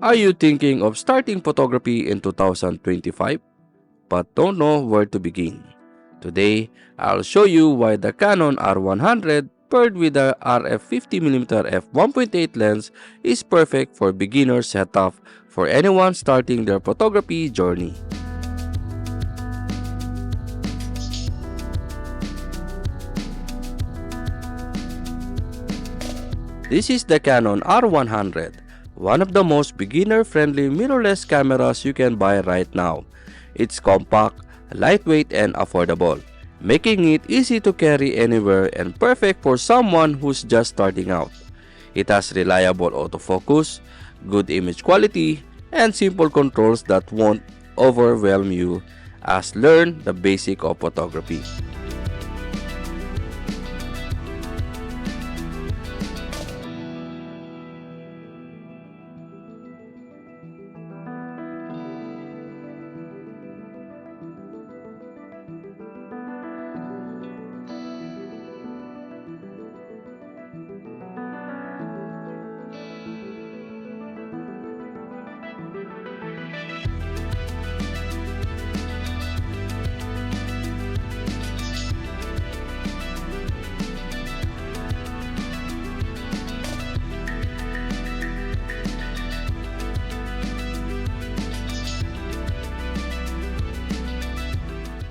Are you thinking of starting photography in 2025 but don't know where to begin? Today, I'll show you why the Canon R100 paired with the RF 50mm f1.8 lens is perfect for beginner setup for anyone starting their photography journey. This is the Canon R100, one of the most beginner-friendly mirrorless cameras you can buy right now. It's compact, lightweight, and affordable, making it easy to carry anywhere and perfect for someone who's just starting out. It has reliable autofocus, good image quality, and simple controls that won't overwhelm you as learn the basic of photography.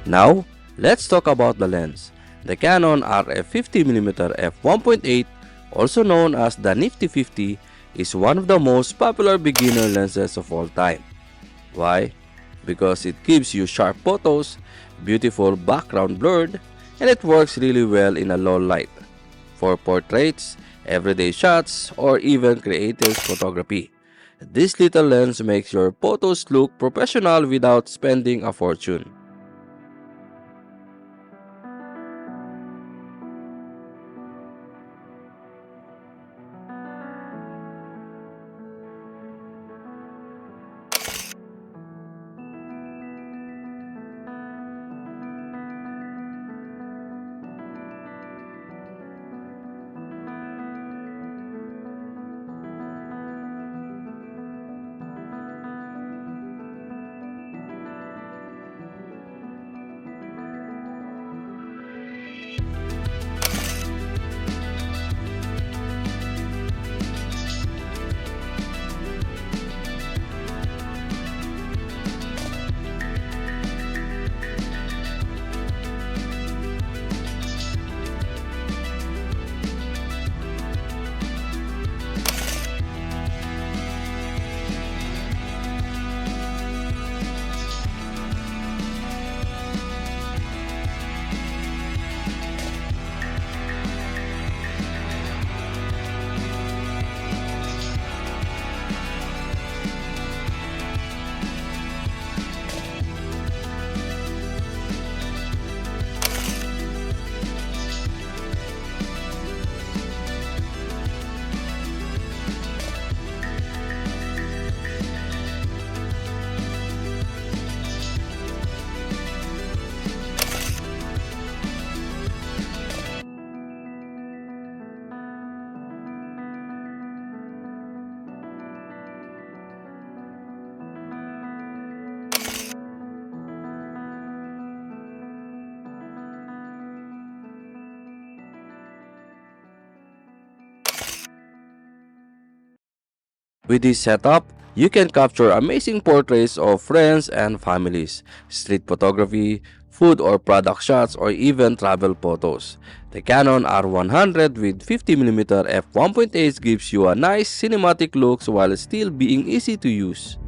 Now, let's talk about the lens. The Canon RF 50mm f1.8, also known as the Nifty 50, is one of the most popular beginner lenses of all time. Why? Because it gives you sharp photos, beautiful background blurred, and it works really well in a low light for portraits, everyday shots, or even creative photography. This little lens makes your photos look professional without spending a fortune. With this setup, you can capture amazing portraits of friends and families, street photography, food or product shots, or even travel photos. The Canon R100 with 50mm f1.8 gives you a nice cinematic look while still being easy to use.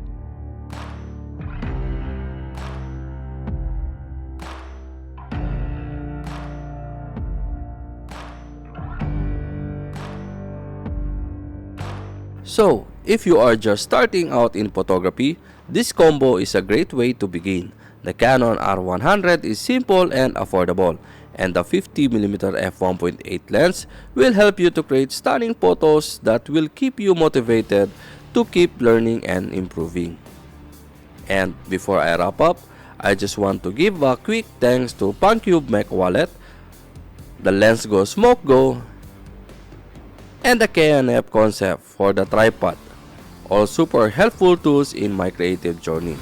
So, if you are just starting out in photography, this combo is a great way to begin. The Canon R100 is simple and affordable, and the 50mm f1.8 lens will help you to create stunning photos that will keep you motivated to keep learning and improving. And before I wrap up, I just want to give a quick thanks to PunCube Mech Wallet, the LensGo Smoke Go, and the K&F Concept for the tripod. all super helpful tools in my creative journey.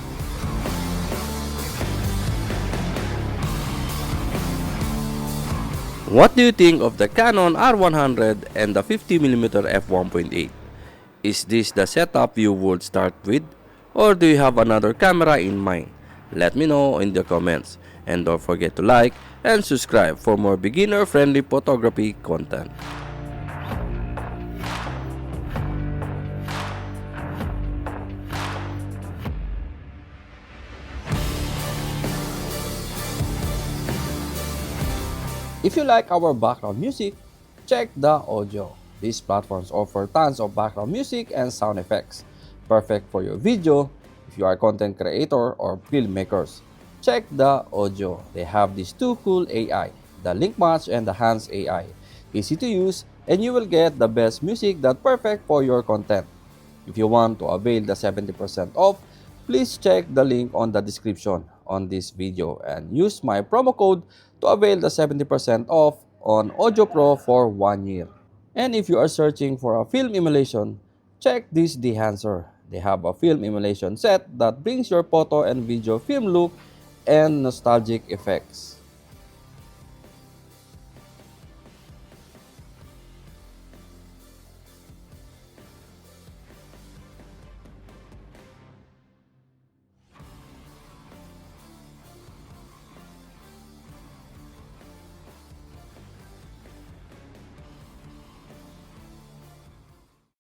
What do you think of the Canon R100 and the 50mm f1.8? Is this the setup you would start with? Or do you have another camera in mind? Let me know in the comments. And don't forget to like and subscribe for more beginner-friendly photography content. If you like our background music, check the audio. These platforms offer tons of background music and sound effects, perfect for your video if you are a content creator or filmmakers. Check the audio. They have these two cool AI, the Link Match and the Hans AI. Easy to use, and you will get the best music that's perfect for your content. If you want to avail the 70% off, please check the link on the description on this video and use my promo code to avail the 70% off on Audio Pro for 1 year. And if you are searching for a film emulation, check this Dehancer. They have a film emulation set that brings your photo and video film look and nostalgic effects.